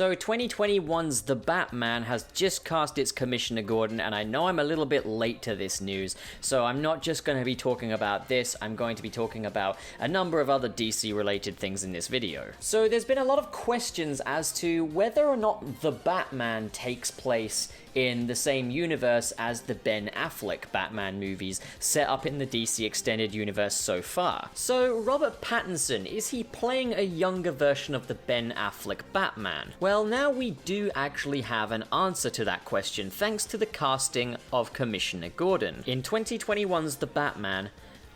So 2021's The Batman has just cast its Commissioner Gordon, and I know I'm a little bit late to this news, so I'm not just going to be talking about this, I'm going to be talking about a number of other DC related things in this video. So there's been a lot of questions as to whether or not The Batman takes place in the same universe as the Ben Affleck Batman movies set up in the DC Extended Universe so far. So Robert Pattinson, is he playing a younger version of the Ben Affleck Batman? Well, now we do actually have an answer to that question thanks to the casting of Commissioner Gordon. In 2021's The Batman,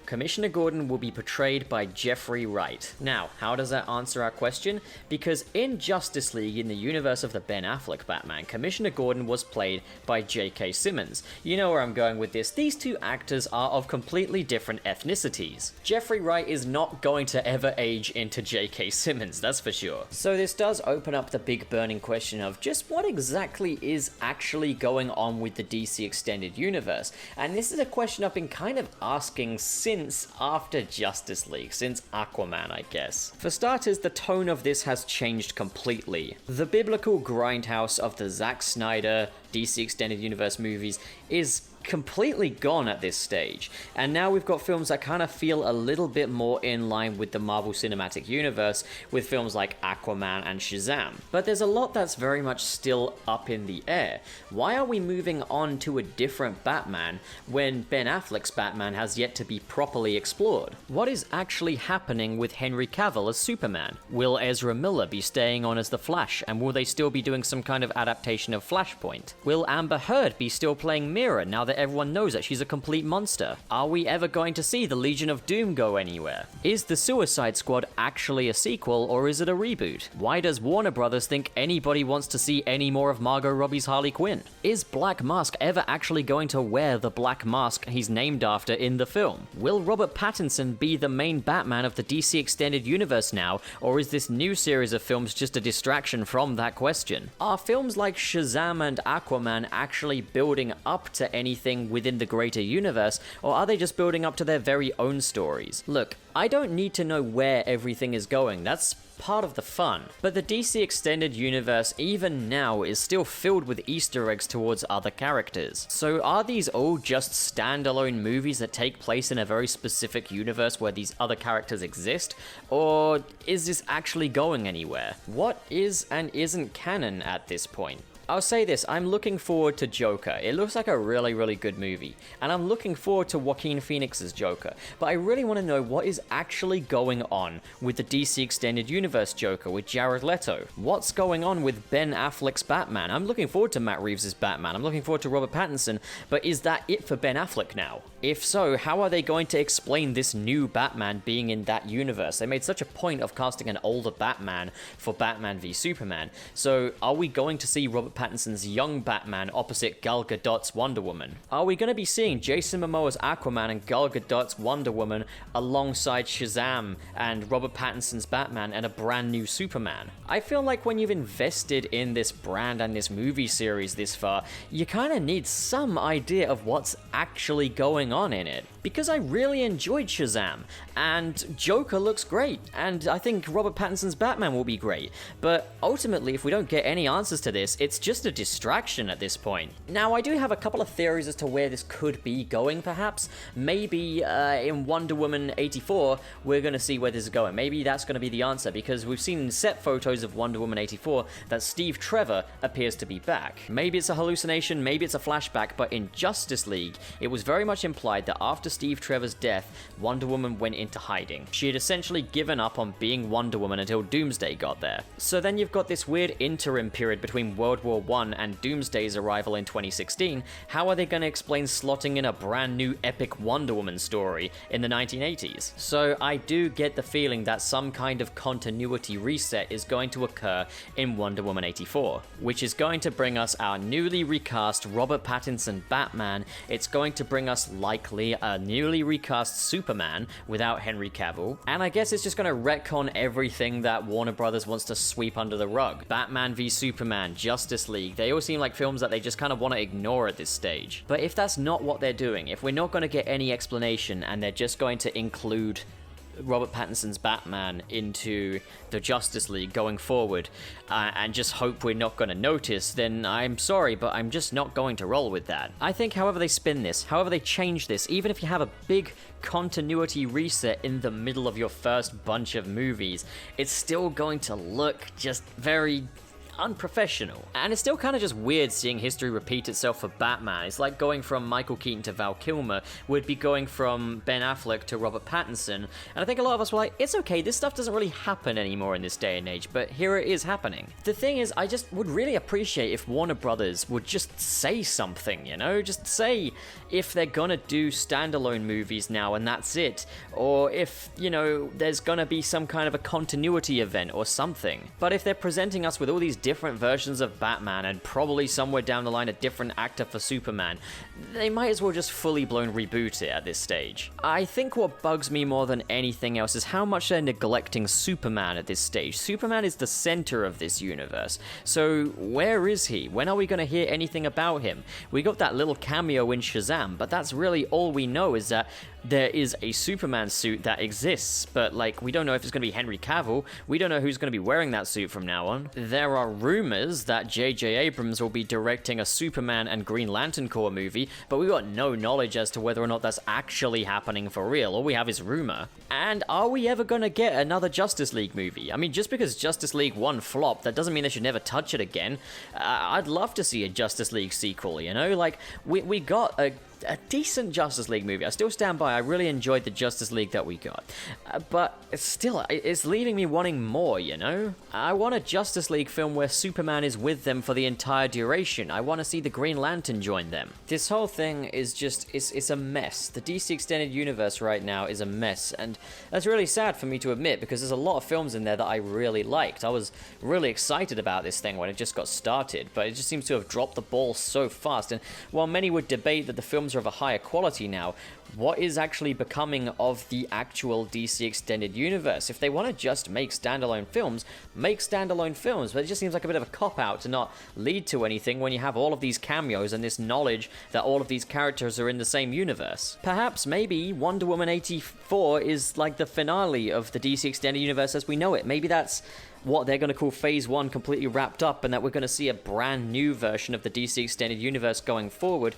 Commissioner Gordon will be portrayed by Jeffrey Wright. Now, how does that answer our question? Because in Justice League, in the universe of the Ben Affleck Batman, Commissioner Gordon was played by J.K. Simmons. You know where I'm going with this. These two actors are of completely different ethnicities. Jeffrey Wright is not going to ever age into J.K. Simmons, that's for sure. So this does open up the big burning question of just what exactly is actually going on with the DC Extended Universe. And this is a question I've been kind of asking since after Justice League, since Aquaman, I guess. For starters, the tone of this has changed completely. The biblical grindhouse of the Zack Snyder DC Extended Universe movies is completely gone at this stage, and now we've got films that kind of feel a little bit more in line with the Marvel Cinematic Universe, with films like Aquaman and Shazam. But there's a lot that's very much still up in the air. Why are we moving on to a different Batman when Ben Affleck's Batman has yet to be properly explored? What is actually happening with Henry Cavill as Superman? Will Ezra Miller be staying on as the Flash, and will they still be doing some kind of adaptation of Flashpoint? Will Amber Heard be still playing Mira now that everyone knows that she's a complete monster? Are we ever going to see the Legion of Doom go anywhere? Is the Suicide Squad actually a sequel, or is it a reboot? Why does Warner Brothers think anybody wants to see any more of Margot Robbie's Harley Quinn? Is Black Mask ever actually going to wear the black mask he's named after in the film? Will Robert Pattinson be the main Batman of the DC Extended Universe now, or is this new series of films just a distraction from that question? Are films like Shazam and Aquaman actually building up to anything within the greater universe, or are they just building up to their very own stories? Look, I don't need to know where everything is going, that's part of the fun. But the DC Extended Universe, even now, is still filled with Easter eggs towards other characters. So are these all just standalone movies that take place in a very specific universe where these other characters exist? Or is this actually going anywhere? What is and isn't canon at this point? I'll say this, I'm looking forward to Joker. It looks like a really, really good movie. And I'm looking forward to Joaquin Phoenix's Joker. But I really want to know what is actually going on with the DC Extended Universe Joker with Jared Leto. What's going on with Ben Affleck's Batman? I'm looking forward to Matt Reeves' Batman. I'm looking forward to Robert Pattinson. But is that it for Ben Affleck now? If so, how are they going to explain this new Batman being in that universe? They made such a point of casting an older Batman for Batman v Superman. So are we going to see Robert Pattinson's young Batman opposite Gal Gadot's Wonder Woman? Are we going to be seeing Jason Momoa's Aquaman and Gal Gadot's Wonder Woman alongside Shazam and Robert Pattinson's Batman and a brand new Superman? I feel like when you've invested in this brand and this movie series this far, you kind of need some idea of what's actually going on in it. Because I really enjoyed Shazam, and Joker looks great, and I think Robert Pattinson's Batman will be great, but ultimately if we don't get any answers to this, it's just a distraction at this point. Now, I do have a couple of theories as to where this could be going, perhaps. Maybe in Wonder Woman 84, we're going to see where this is going. Maybe that's going to be the answer, because we've seen set photos of Wonder Woman 84 that Steve Trevor appears to be back. Maybe it's a hallucination, maybe it's a flashback, but in Justice League, it was very much implied that after Steve Trevor's death, Wonder Woman went into hiding. She had essentially given up on being Wonder Woman until Doomsday got there. So then you've got this weird interim period between World War I and Doomsday's arrival in 2016. How are they going to explain slotting in a brand new epic Wonder Woman story in the 1980s? So I do get the feeling that some kind of continuity reset is going to occur in Wonder Woman 84, which is going to bring us our newly recast Robert Pattinson Batman. It's going to bring us likely a newly recast Superman without Henry Cavill, and I guess it's just going to retcon everything that Warner Brothers wants to sweep under the rug. Batman v Superman, Justice League, they all seem like films that they just kind of want to ignore at this stage. But if that's not what they're doing, if we're not going to get any explanation and they're just going to include Robert Pattinson's Batman into the Justice League going forward and just hope we're not going to notice, then I'm sorry, but I'm just not going to roll with that. I think however they spin this, however they change this, even if you have a big continuity reset in the middle of your first bunch of movies, it's still going to look just very unprofessional. And it's still kind of just weird seeing history repeat itself for Batman. It's like going from Michael Keaton to Val Kilmer would be going from Ben Affleck to Robert Pattinson. And I think a lot of us were like, it's okay, this stuff doesn't really happen anymore in this day and age, but here it is happening. The thing is, I just would really appreciate if Warner Brothers would just say something, you know? Just say if they're gonna do standalone movies now and that's it, or if, you know, there's gonna be some kind of a continuity event or something. But if they're presenting us with all these different versions of Batman and probably somewhere down the line a different actor for Superman, they might as well just fully blown reboot it at this stage. I think what bugs me more than anything else is how much they're neglecting Superman at this stage. Superman is the center of this universe, so where is he? When are we going to hear anything about him? We got that little cameo in Shazam, but that's really all we know, is that there is a Superman suit that exists, but like, we don't know if it's going to be Henry Cavill. We don't know who's going to be wearing that suit from now on. There are rumors that J.J. Abrams will be directing a Superman and Green Lantern Corps movie, but we got no knowledge as to whether or not that's actually happening for real. All we have is rumor. And are we ever going to get another Justice League movie? I mean, just because Justice League 1 flopped, that doesn't mean they should never touch it again. I'd love to see a Justice League sequel, you know? Like, we got a decent Justice League movie. I still stand by, I really enjoyed the Justice League that we got. But it's leaving me wanting more, you know? I want a Justice League film where Superman is with them for the entire duration. I want to see the Green Lantern join them. This whole thing is just, it's a mess. The DC Extended Universe right now is a mess, and that's really sad for me to admit, because there's a lot of films in there that I really liked. I was really excited about this thing when it just got started, but it just seems to have dropped the ball so fast. And while many would debate that the films are of a higher quality now, what is actually becoming of the actual DC Extended Universe? If they want to just make standalone films, make standalone films, but it just seems like a bit of a cop-out to not lead to anything when you have all of these cameos and this knowledge that all of these characters are in the same universe. Perhaps, maybe, Wonder Woman 84 is like the finale of the DC Extended Universe as we know it. Maybe that's what they're going to call Phase 1 completely wrapped up, and that we're going to see a brand new version of the DC Extended Universe going forward.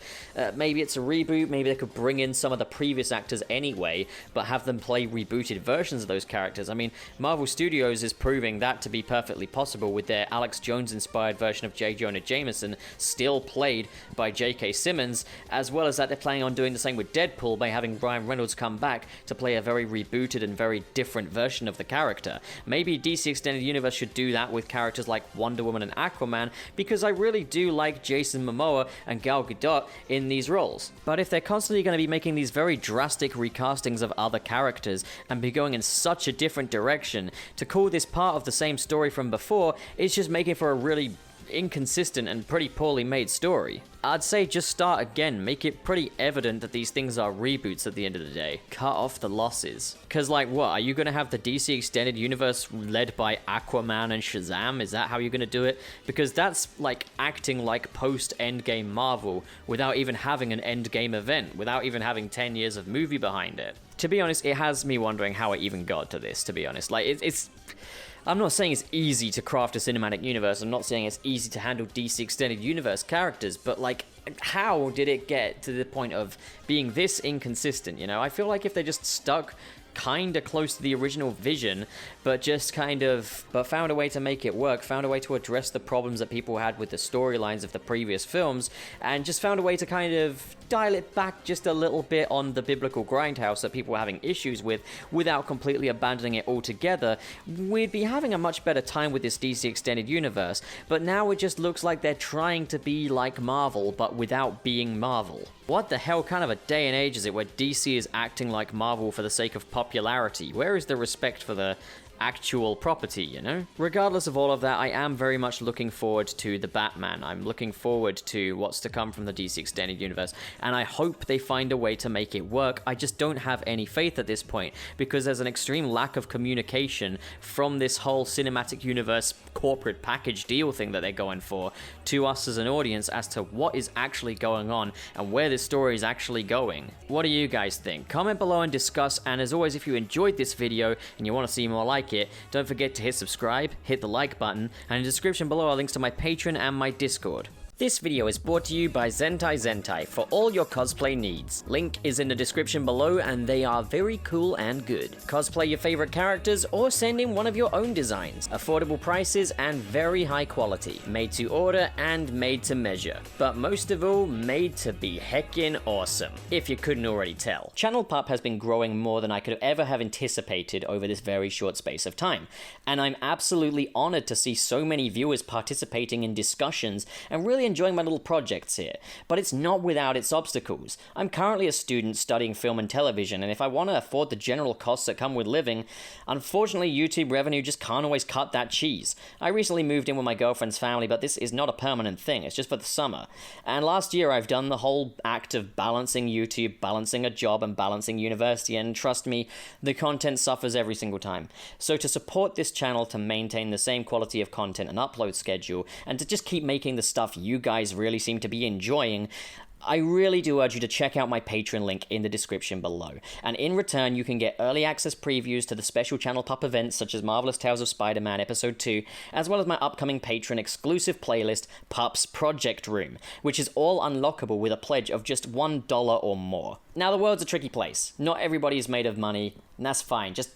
Maybe it's a reboot, maybe they could bring in some of the previous actors anyway, but have them play rebooted versions of those characters. I mean, Marvel Studios is proving that to be perfectly possible with their Alex Jones-inspired version of J. Jonah Jameson, still played by J.K. Simmons, as well as that they're planning on doing the same with Deadpool by having Ryan Reynolds come back to play a very rebooted and very different version of the character. Maybe DC Extended Universe should do that with characters like Wonder Woman and Aquaman, because I really do like Jason Momoa and Gal Gadot in these roles. But if they're constantly going to be making these very drastic recastings of other characters and be going in such a different direction, to call this part of the same story from before is just making for a really inconsistent and pretty poorly made story. I'd say just start again, make it pretty evident that these things are reboots at the end of the day. Cut off the losses. Cause like what, are you gonna have the DC Extended Universe led by Aquaman and Shazam? Is that how you're gonna do it? Because that's like acting like post-Endgame Marvel without even having an Endgame event, without even having 10 years of movie behind it. To be honest, it has me wondering how it even got to this, to be honest. Like, it's I'm not saying it's easy to craft a cinematic universe, I'm not saying it's easy to handle DC Extended Universe characters, but like, how did it get to the point of being this inconsistent, you know? I feel like if they just stuck kind of close to the original vision, but found a way to make it work, found a way to address the problems that people had with the storylines of the previous films, and just found a way to kind of dial it back just a little bit on the biblical grindhouse that people were having issues with, without completely abandoning it altogether, we'd be having a much better time with this DC Extended Universe. But now it just looks like they're trying to be like Marvel, but without being Marvel. What the hell kind of a day and age is it where DC is acting like Marvel for the sake of popularity? Where is the respect for the actual property, you know? Regardless of all of that, I am very much looking forward to the Batman. I'm looking forward to what's to come from the DC Extended Universe, and I hope they find a way to make it work. I just don't have any faith at this point, because there's an extreme lack of communication from this whole cinematic universe corporate package deal thing that they're going for to us as an audience as to what is actually going on and where this story is actually going. What do you guys think? Comment below and discuss, and as always, if you enjoyed this video and you want to see more like it, don't forget to hit subscribe, hit the like button, and in the description below are links to my Patreon and my Discord. This video is brought to you by Zentai for all your cosplay needs. Link is in the description below, and they are very cool and good. Cosplay your favorite characters or send in one of your own designs. Affordable prices and very high quality. Made to order and made to measure. But most of all, made to be heckin' awesome, if you couldn't already tell. Channel Pup has been growing more than I could ever have anticipated over this very short space of time. And I'm absolutely honored to see so many viewers participating in discussions and really enjoying my little projects here, but it's not without its obstacles. I'm currently a student studying film and television, and if I want to afford the general costs that come with living, unfortunately YouTube revenue just can't always cut that cheese. I recently moved in with my girlfriend's family, but this is not a permanent thing, it's just for the summer. And last year I've done the whole act of balancing YouTube, balancing a job, and balancing university, and trust me, the content suffers every single time. So to support this channel to maintain the same quality of content and upload schedule, and to just keep making the stuff you guys really seem to be enjoying, I really do urge you to check out my Patreon link in the description below. And in return, you can get early access previews to the special Channel Pup events such as Marvelous Tales of Spider-Man Episode 2, as well as my upcoming Patreon exclusive playlist, Pup's Project Room, which is all unlockable with a pledge of just $1 or more. Now, the world's a tricky place. Not everybody is made of money, and that's fine. Just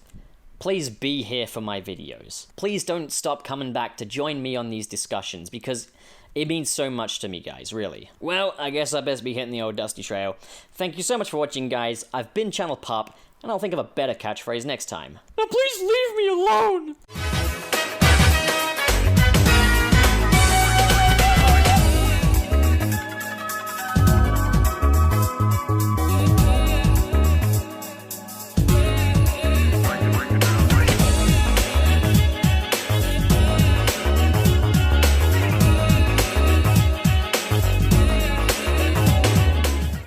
please be here for my videos. Please don't stop coming back to join me on these discussions, because it means so much to me, guys, really. Well, I guess I best be hitting the old dusty trail. Thank you so much for watching, guys. I've been Channel Pup, and I'll think of a better catchphrase next time. Now please leave me alone!